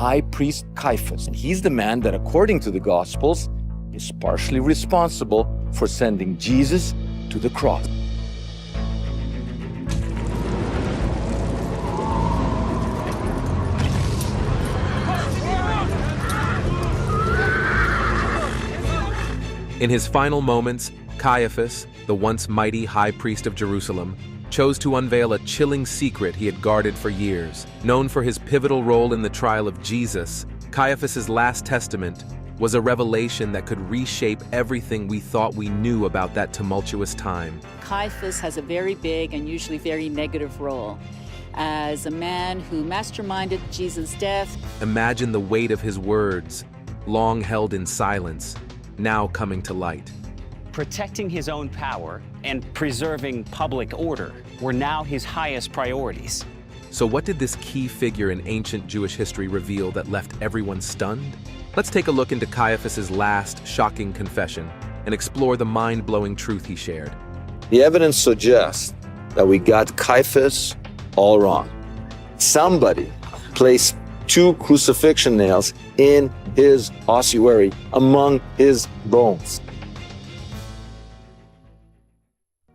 high priest Caiaphas. And he's the man that, according to the Gospels, is partially responsible for sending Jesus to the cross. In his final moments, Caiaphas, the once mighty high priest of Jerusalem, chose to unveil a chilling secret he had guarded for years. Known for his pivotal role in the trial of Jesus, Caiaphas's last testament was a revelation that could reshape everything we thought we knew about that tumultuous time. Caiaphas has a very big and usually very negative role as a man who masterminded Jesus' death. Imagine the weight of his words, long held in silence, now coming to light. Protecting his own power and preserving public order were now his highest priorities. So what did this key figure in ancient Jewish history reveal that left everyone stunned? Let's take a look into Caiaphas's last shocking confession and explore the mind-blowing truth he shared. The evidence suggests that we got Caiaphas all wrong. Somebody placed 2 crucifixion nails in his ossuary among his bones.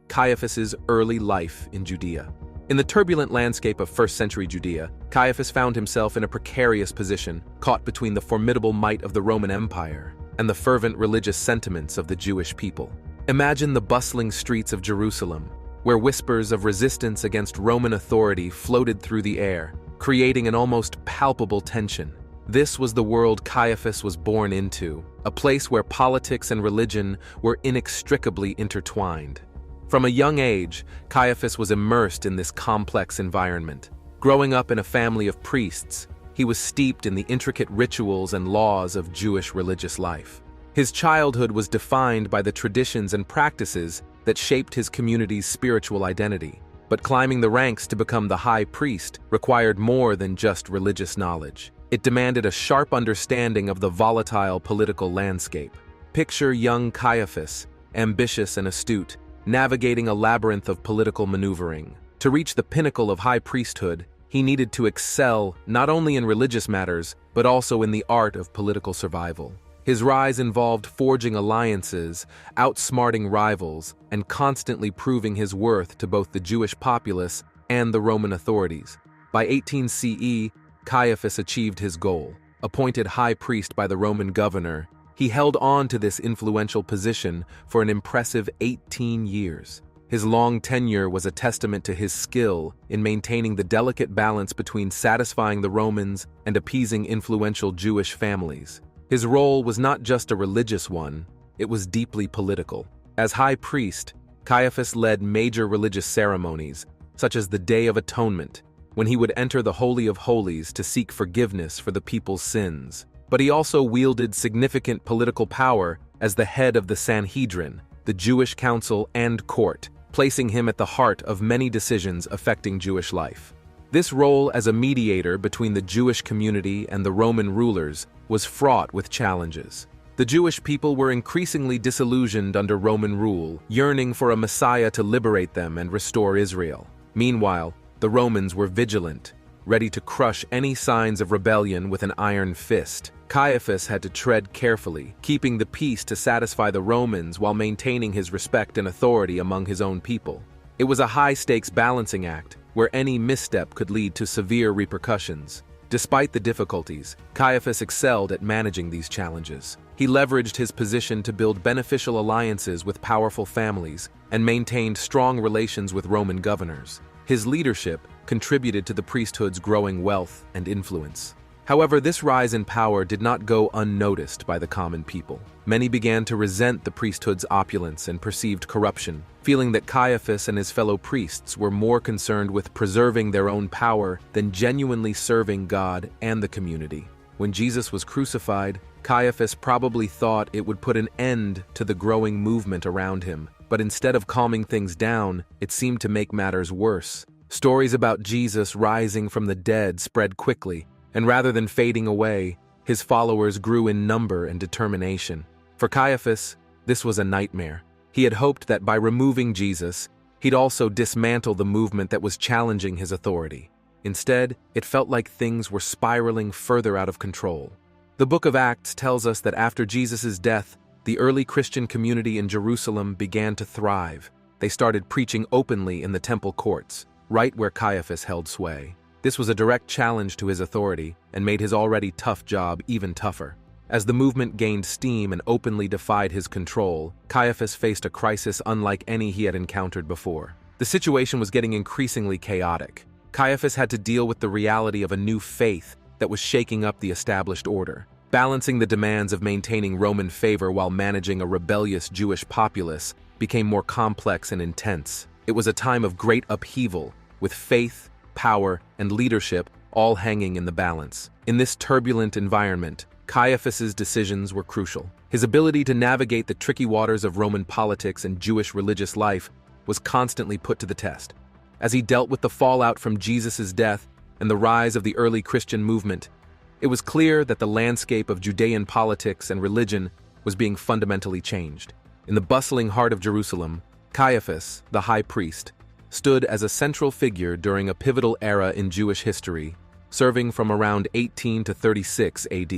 Caiaphas's early life in Judea. In the turbulent landscape of first-century Judea, Caiaphas found himself in a precarious position, caught between the formidable might of the Roman Empire and the fervent religious sentiments of the Jewish people. Imagine the bustling streets of Jerusalem, where whispers of resistance against Roman authority floated through the air, creating an almost palpable tension. This was the world Caiaphas was born into, a place where politics and religion were inextricably intertwined. From a young age, Caiaphas was immersed in this complex environment. Growing up in a family of priests, he was steeped in the intricate rituals and laws of Jewish religious life. His childhood was defined by the traditions and practices that shaped his community's spiritual identity. But climbing the ranks to become the high priest required more than just religious knowledge. It demanded a sharp understanding of the volatile political landscape. Picture young Caiaphas, ambitious and astute, navigating a labyrinth of political maneuvering. To reach the pinnacle of high priesthood, he needed to excel not only in religious matters, but also in the art of political survival. His rise involved forging alliances, outsmarting rivals, and constantly proving his worth to both the Jewish populace and the Roman authorities. By 18 CE, Caiaphas achieved his goal. Appointed high priest by the Roman governor, he held on to this influential position for an impressive 18 years. His long tenure was a testament to his skill in maintaining the delicate balance between satisfying the Romans and appeasing influential Jewish families. His role was not just a religious one, it was deeply political. As high priest, Caiaphas led major religious ceremonies, such as the Day of Atonement, when he would enter the Holy of Holies to seek forgiveness for the people's sins. But he also wielded significant political power as the head of the Sanhedrin, the Jewish council and court, placing him at the heart of many decisions affecting Jewish life. This role as a mediator between the Jewish community and the Roman rulers was fraught with challenges. The Jewish people were increasingly disillusioned under Roman rule, yearning for a Messiah to liberate them and restore Israel. Meanwhile, the Romans were vigilant, ready to crush any signs of rebellion with an iron fist. Caiaphas had to tread carefully, keeping the peace to satisfy the Romans while maintaining his respect and authority among his own people. It was a high-stakes balancing act, where any misstep could lead to severe repercussions. Despite the difficulties, Caiaphas excelled at managing these challenges. He leveraged his position to build beneficial alliances with powerful families and maintained strong relations with Roman governors. His leadership contributed to the priesthood's growing wealth and influence. However, this rise in power did not go unnoticed by the common people. Many began to resent the priesthood's opulence and perceived corruption, feeling that Caiaphas and his fellow priests were more concerned with preserving their own power than genuinely serving God and the community. When Jesus was crucified, Caiaphas probably thought it would put an end to the growing movement around him, but instead of calming things down, it seemed to make matters worse. Stories about Jesus rising from the dead spread quickly, and rather than fading away, his followers grew in number and determination. For Caiaphas, this was a nightmare. He had hoped that by removing Jesus, he'd also dismantle the movement that was challenging his authority. Instead, it felt like things were spiraling further out of control. The book of Acts tells us that after Jesus' death, the early Christian community in Jerusalem began to thrive. They started preaching openly in the temple courts, right where Caiaphas held sway. This was a direct challenge to his authority and made his already tough job even tougher. As the movement gained steam and openly defied his control, Caiaphas faced a crisis unlike any he had encountered before. The situation was getting increasingly chaotic. Caiaphas had to deal with the reality of a new faith that was shaking up the established order. Balancing the demands of maintaining Roman favor while managing a rebellious Jewish populace became more complex and intense. It was a time of great upheaval, with faith, power, and leadership all hanging in the balance. In this turbulent environment, Caiaphas's decisions were crucial. His ability to navigate the tricky waters of Roman politics and Jewish religious life was constantly put to the test. As he dealt with the fallout from Jesus' death and the rise of the early Christian movement, it was clear that the landscape of Judean politics and religion was being fundamentally changed. In the bustling heart of Jerusalem, Caiaphas, the high priest, stood as a central figure during a pivotal era in Jewish history, serving from around 18 to 36 AD.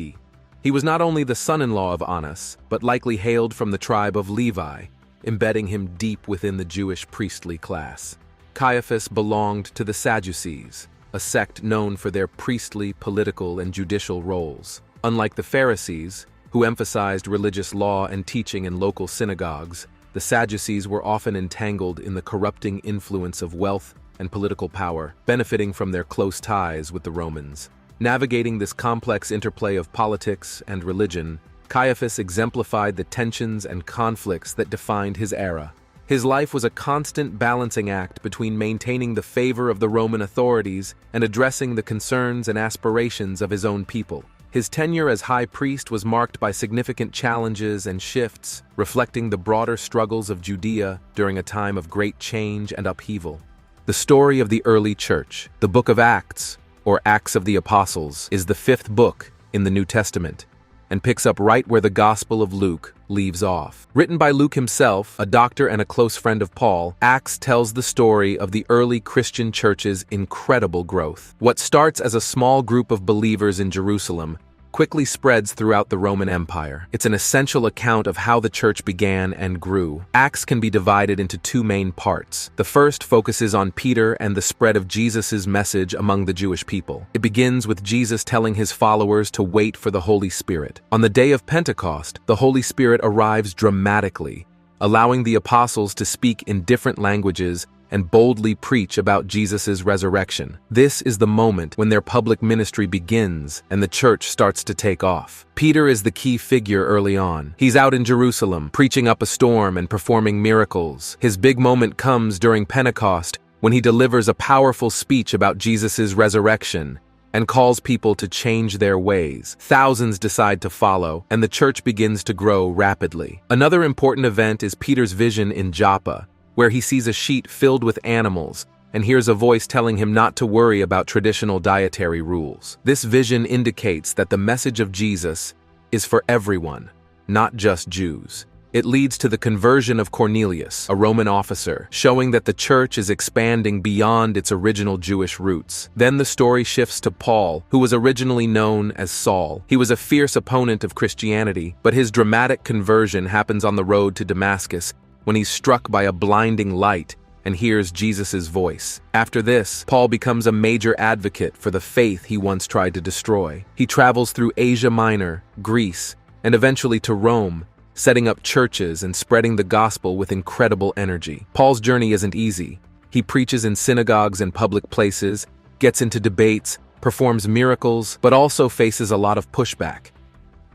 He was not only the son-in-law of Annas, but likely hailed from the tribe of Levi, embedding him deep within the Jewish priestly class. Caiaphas belonged to the Sadducees, a sect known for their priestly, political, and judicial roles. Unlike the Pharisees, who emphasized religious law and teaching in local synagogues, the Sadducees were often entangled in the corrupting influence of wealth and political power, benefiting from their close ties with the Romans. Navigating this complex interplay of politics and religion, Caiaphas exemplified the tensions and conflicts that defined his era. His life was a constant balancing act between maintaining the favor of the Roman authorities and addressing the concerns and aspirations of his own people. His tenure as high priest was marked by significant challenges and shifts, reflecting the broader struggles of Judea during a time of great change and upheaval. The story of the early church, the book of Acts, or Acts of the Apostles, is the fifth book in the New Testament, and picks up right where the Gospel of Luke leaves off. Written by Luke himself, a doctor and a close friend of Paul, Acts tells the story of the early Christian church's incredible growth. What starts as a small group of believers in Jerusalem quickly spreads throughout the Roman Empire. It's an essential account of how the church began and grew. Acts can be divided into two main parts. The first focuses on Peter and the spread of Jesus' message among the Jewish people. It begins with Jesus telling his followers to wait for the Holy Spirit. On the day of Pentecost, the Holy Spirit arrives dramatically, allowing the apostles to speak in different languages and boldly preach about Jesus' resurrection. This is the moment when their public ministry begins and the church starts to take off. Peter is the key figure early on. He's out in Jerusalem, preaching up a storm and performing miracles. His big moment comes during Pentecost, when he delivers a powerful speech about Jesus' resurrection and calls people to change their ways. Thousands decide to follow, and the church begins to grow rapidly. Another important event is Peter's vision in Joppa, where he sees a sheet filled with animals and hears a voice telling him not to worry about traditional dietary rules. This vision indicates that the message of Jesus is for everyone, not just Jews. It leads to the conversion of Cornelius, a Roman officer, showing that the church is expanding beyond its original Jewish roots. Then the story shifts to Paul, who was originally known as Saul. He was a fierce opponent of Christianity, but his dramatic conversion happens on the road to Damascus, when he's struck by a blinding light and hears Jesus' voice. After this, Paul becomes a major advocate for the faith he once tried to destroy. He travels through Asia Minor, Greece, and eventually to Rome, setting up churches and spreading the gospel with incredible energy. Paul's journey isn't easy. He preaches in synagogues and public places, gets into debates, performs miracles, but also faces a lot of pushback.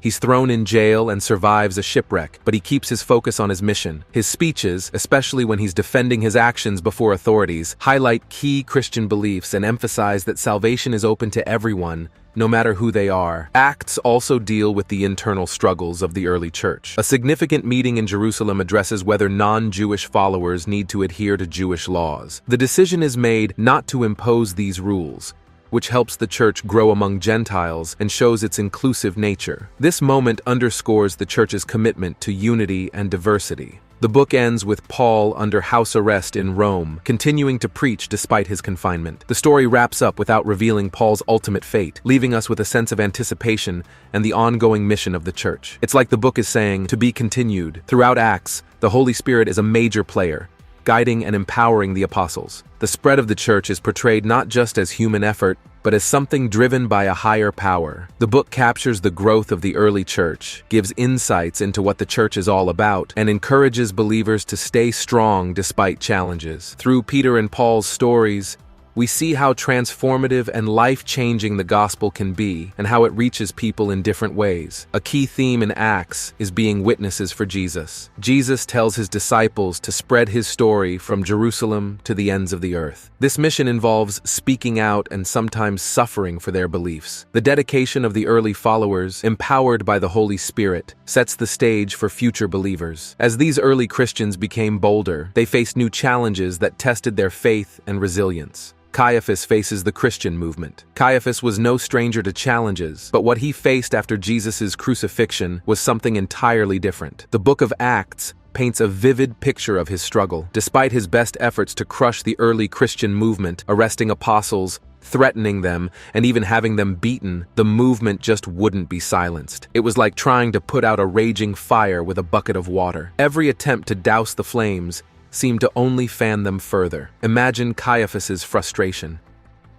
He's thrown in jail and survives a shipwreck, but he keeps his focus on his mission. His speeches, especially when he's defending his actions before authorities, highlight key Christian beliefs and emphasize that salvation is open to everyone, no matter who they are. Acts also deal with the internal struggles of the early church. A significant meeting in Jerusalem addresses whether non-Jewish followers need to adhere to Jewish laws. The decision is made not to impose these rules, which helps the church grow among Gentiles and shows its inclusive nature. This moment underscores the church's commitment to unity and diversity. The book ends with Paul under house arrest in Rome, continuing to preach despite his confinement. The story wraps up without revealing Paul's ultimate fate, leaving us with a sense of anticipation and the ongoing mission of the church. It's like the book is saying, to be continued. Throughout Acts, the Holy Spirit is a major player, guiding and empowering the apostles. The spread of the church is portrayed not just as human effort, but as something driven by a higher power. The book captures the growth of the early church, gives insights into what the church is all about, and encourages believers to stay strong despite challenges. Through Peter and Paul's stories, we see how transformative and life-changing the gospel can be and how it reaches people in different ways. A key theme in Acts is being witnesses for Jesus. Jesus tells his disciples to spread his story from Jerusalem to the ends of the earth. This mission involves speaking out and sometimes suffering for their beliefs. The dedication of the early followers, empowered by the Holy Spirit, sets the stage for future believers. As these early Christians became bolder, they faced new challenges that tested their faith and resilience. Caiaphas faces the Christian movement. Caiaphas was no stranger to challenges, but what he faced after Jesus' crucifixion was something entirely different. The book of Acts paints a vivid picture of his struggle. Despite his best efforts to crush the early Christian movement, arresting apostles, threatening them, and even having them beaten, the movement just wouldn't be silenced. It was like trying to put out a raging fire with a bucket of water. Every attempt to douse the flames seemed to only fan them further. Imagine Caiaphas's frustration.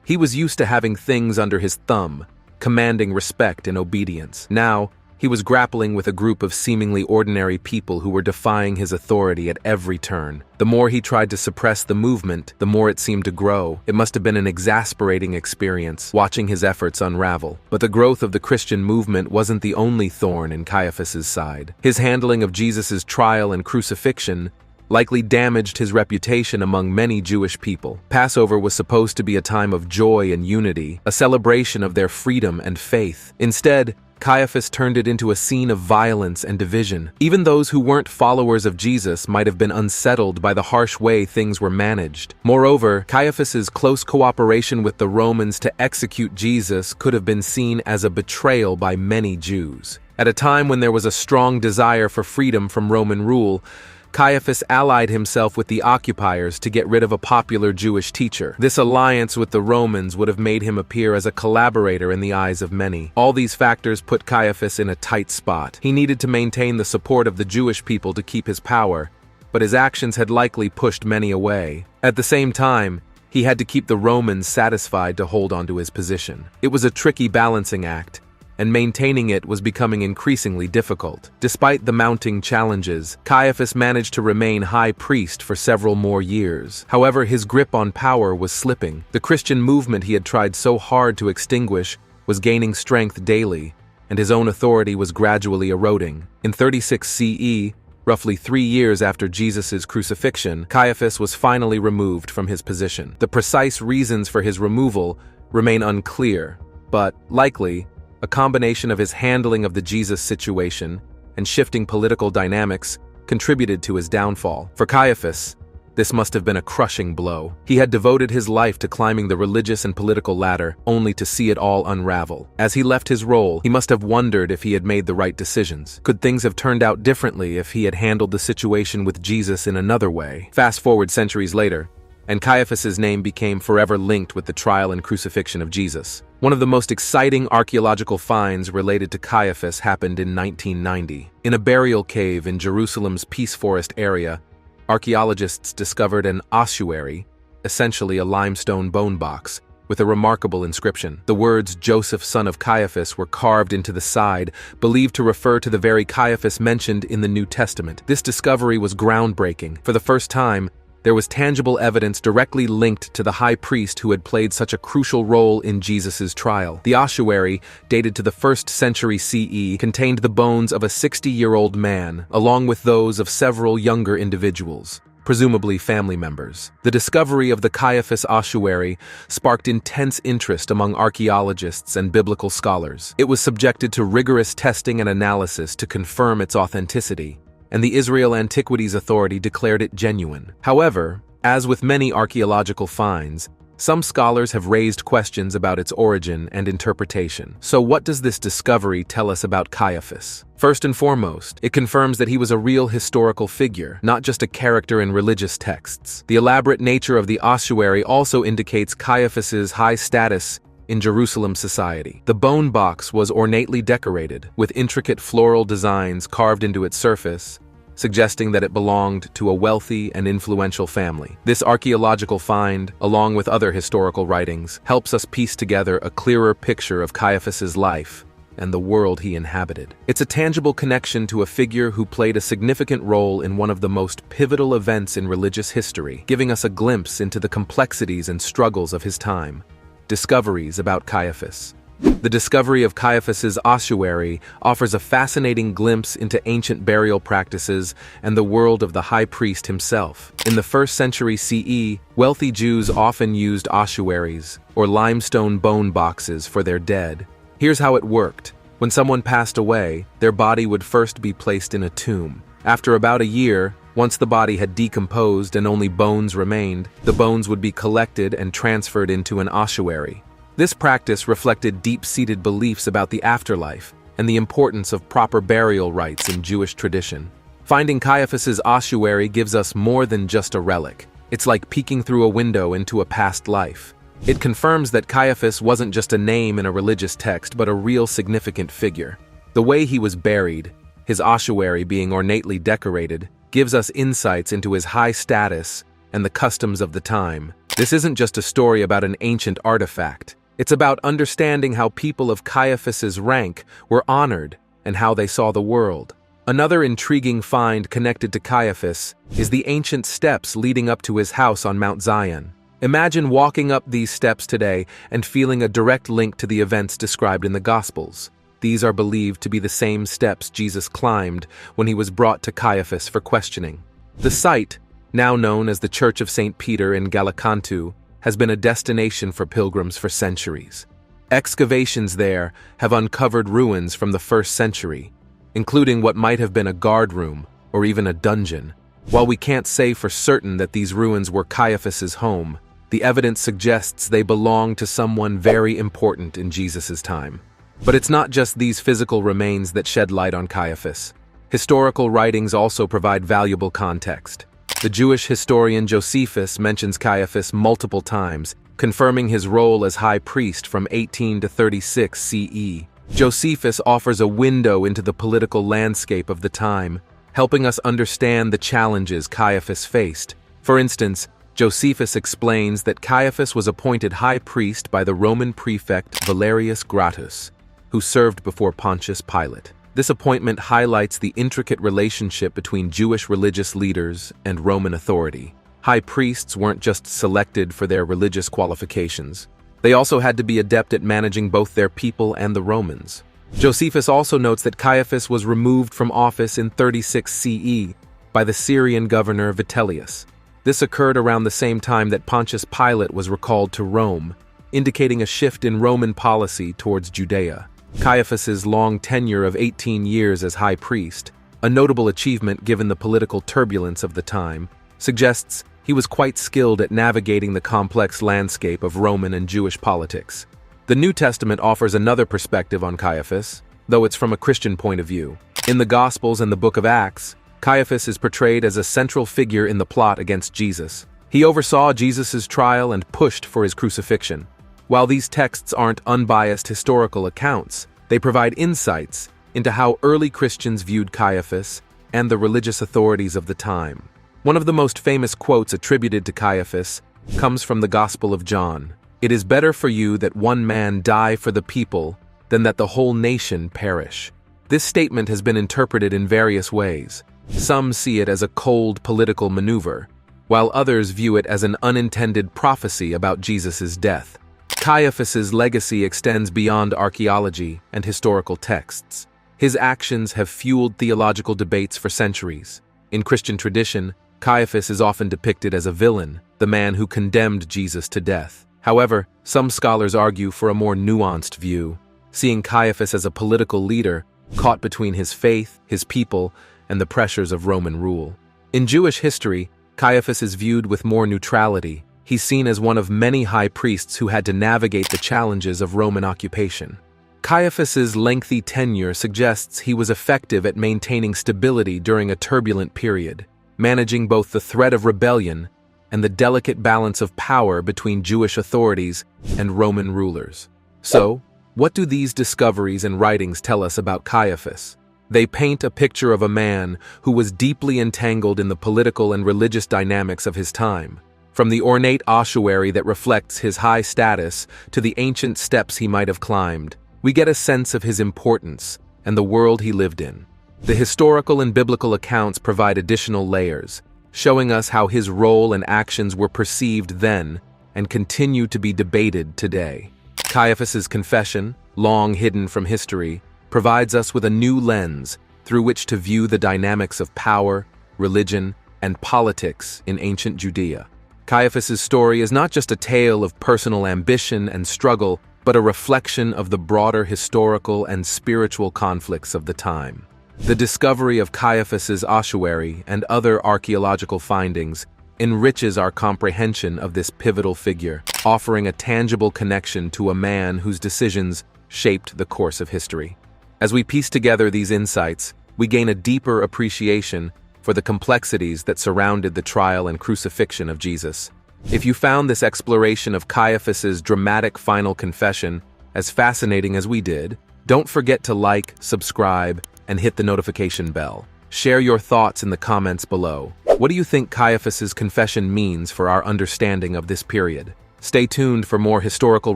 He was used to having things under his thumb, commanding respect and obedience. Now, he was grappling with a group of seemingly ordinary people who were defying his authority at every turn. The more he tried to suppress the movement, the more it seemed to grow. It must have been an exasperating experience, watching his efforts unravel. But the growth of the Christian movement wasn't the only thorn in Caiaphas's side. His handling of Jesus' trial and crucifixion likely damaged his reputation among many Jewish people. Passover was supposed to be a time of joy and unity, a celebration of their freedom and faith. Instead, Caiaphas turned it into a scene of violence and division. Even those who weren't followers of Jesus might have been unsettled by the harsh way things were managed. Moreover, Caiaphas's close cooperation with the Romans to execute Jesus could have been seen as a betrayal by many Jews. At a time when there was a strong desire for freedom from Roman rule, Caiaphas allied himself with the occupiers to get rid of a popular Jewish teacher. This alliance with the Romans would have made him appear as a collaborator in the eyes of many. All these factors put Caiaphas in a tight spot. He needed to maintain the support of the Jewish people to keep his power, but his actions had likely pushed many away. At the same time, he had to keep the Romans satisfied to hold onto his position. It was a tricky balancing act, and maintaining it was becoming increasingly difficult. Despite the mounting challenges, Caiaphas managed to remain high priest for several more years. However, his grip on power was slipping. The Christian movement he had tried so hard to extinguish was gaining strength daily, and his own authority was gradually eroding. In 36 CE, roughly 3 years after Jesus' crucifixion, Caiaphas was finally removed from his position. The precise reasons for his removal remain unclear, but likely a combination of his handling of the Jesus situation and shifting political dynamics contributed to his downfall. For Caiaphas, this must have been a crushing blow. He had devoted his life to climbing the religious and political ladder, only to see it all unravel. As he left his role, he must have wondered if he had made the right decisions. Could things have turned out differently if he had handled the situation with Jesus in another way? Fast forward centuries later, and Caiaphas's name became forever linked with the trial and crucifixion of Jesus. One of the most exciting archaeological finds related to Caiaphas happened in 1990. In a burial cave in Jerusalem's Peace Forest area, archaeologists discovered an ossuary, essentially a limestone bone box, with a remarkable inscription. The words "Joseph, son of Caiaphas" were carved into the side, believed to refer to the very Caiaphas mentioned in the New Testament. This discovery was groundbreaking. For the first time, there was tangible evidence directly linked to the high priest who had played such a crucial role in Jesus' trial. The ossuary, dated to the 1st century CE, contained the bones of a 60-year-old man, along with those of several younger individuals, presumably family members. The discovery of the Caiaphas ossuary sparked intense interest among archaeologists and biblical scholars. It was subjected to rigorous testing and analysis to confirm its authenticity, and the Israel Antiquities Authority declared it genuine. However, as with many archaeological finds, Some scholars have raised questions about its origin and interpretation. So what does this discovery tell us about Caiaphas? First and foremost, it confirms that he was a real historical figure, not just a character in religious texts. The elaborate nature of the ossuary also indicates Caiaphas's high status in Jerusalem society. The bone box was ornately decorated, with intricate floral designs carved into its surface, suggesting that it belonged to a wealthy and influential family. This archaeological find, along with other historical writings, helps us piece together a clearer picture of Caiaphas's life and the world he inhabited. It's a tangible connection to a figure who played a significant role in one of the most pivotal events in religious history, giving us a glimpse into the complexities and struggles of his time. Discoveries about Caiaphas. The discovery of Caiaphas's ossuary offers a fascinating glimpse into ancient burial practices and the world of the high priest himself. In the 1st century CE, wealthy Jews often used ossuaries, or limestone bone boxes, for their dead. Here's how it worked. When someone passed away, their body would first be placed in a tomb. After about a year, once the body had decomposed and only bones remained, the bones would be collected and transferred into an ossuary. This practice reflected deep-seated beliefs about the afterlife and the importance of proper burial rites in Jewish tradition. Finding Caiaphas's ossuary gives us more than just a relic. It's like peeking through a window into a past life. It confirms that Caiaphas wasn't just a name in a religious text, but a real significant figure. The way he was buried, his ossuary being ornately decorated, gives us insights into his high status and the customs of the time. This isn't just a story about an ancient artifact. It's about understanding how people of Caiaphas's rank were honored and how they saw the world. Another intriguing find connected to Caiaphas is the ancient steps leading up to his house on Mount Zion. Imagine walking up these steps today and feeling a direct link to the events described in the Gospels. These are believed to be the same steps Jesus climbed when he was brought to Caiaphas for questioning. The site, now known as the Church of St. Peter in Gallicantu, has been a destination for pilgrims for centuries. Excavations there have uncovered ruins from the 1st century, including what might have been a guard room or even a dungeon. While we can't say for certain that these ruins were Caiaphas's home, the evidence suggests they belonged to someone very important in Jesus' time. But it's not just these physical remains that shed light on Caiaphas. Historical writings also provide valuable context. The Jewish historian Josephus mentions Caiaphas multiple times, confirming his role as high priest from 18 to 36 CE. Josephus offers a window into the political landscape of the time, helping us understand the challenges Caiaphas faced. For instance, Josephus explains that Caiaphas was appointed high priest by the Roman prefect Valerius Gratus, who served before Pontius Pilate. This appointment highlights the intricate relationship between Jewish religious leaders and Roman authority. High priests weren't just selected for their religious qualifications. They also had to be adept at managing both their people and the Romans. Josephus also notes that Caiaphas was removed from office in 36 CE by the Syrian governor Vitellius. This occurred around the same time that Pontius Pilate was recalled to Rome, indicating a shift in Roman policy towards Judea. Caiaphas's long tenure of 18 years as high priest, a notable achievement given the political turbulence of the time, suggests he was quite skilled at navigating the complex landscape of Roman and Jewish politics. The New Testament offers another perspective on Caiaphas, though it's from a Christian point of view. In the Gospels and the book of Acts, Caiaphas is portrayed as a central figure in the plot against Jesus. He oversaw Jesus' trial and pushed for his crucifixion. While these texts aren't unbiased historical accounts, they provide insights into how early Christians viewed Caiaphas and the religious authorities of the time. One of the most famous quotes attributed to Caiaphas comes from the Gospel of John. "It is better for you that one man die for the people than that the whole nation perish." This statement has been interpreted in various ways. Some see it as a cold political maneuver, while others view it as an unintended prophecy about Jesus' death. Caiaphas's legacy extends beyond archaeology and historical texts. His actions have fueled theological debates for centuries. In Christian tradition, Caiaphas is often depicted as a villain, the man who condemned Jesus to death. However, some scholars argue for a more nuanced view, seeing Caiaphas as a political leader caught between his faith, his people, and the pressures of Roman rule. In Jewish history, Caiaphas is viewed with more neutrality, he's seen as one of many high priests who had to navigate the challenges of Roman occupation. Caiaphas's lengthy tenure suggests he was effective at maintaining stability during a turbulent period, managing both the threat of rebellion and the delicate balance of power between Jewish authorities and Roman rulers. So, what do these discoveries and writings tell us about Caiaphas? They paint a picture of a man who was deeply entangled in the political and religious dynamics of his time. From the ornate ossuary that reflects his high status to the ancient steps he might have climbed, we get a sense of his importance and the world he lived in. The historical and biblical accounts provide additional layers, showing us how his role and actions were perceived then and continue to be debated today. Caiaphas's confession, long hidden from history, provides us with a new lens through which to view the dynamics of power, religion, and politics in ancient Judea. Caiaphas's story is not just a tale of personal ambition and struggle, but a reflection of the broader historical and spiritual conflicts of the time. The discovery of Caiaphas's ossuary and other archaeological findings enriches our comprehension of this pivotal figure, offering a tangible connection to a man whose decisions shaped the course of history. As we piece together these insights, we gain a deeper appreciation for the complexities that surrounded the trial and crucifixion of Jesus. If you found this exploration of Caiaphas's dramatic final confession as fascinating as we did, don't forget to like, subscribe, and hit the notification bell. Share your thoughts in the comments below. What do you think Caiaphas's confession means for our understanding of this period? Stay tuned for more historical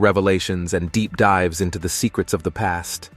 revelations and deep dives into the secrets of the past.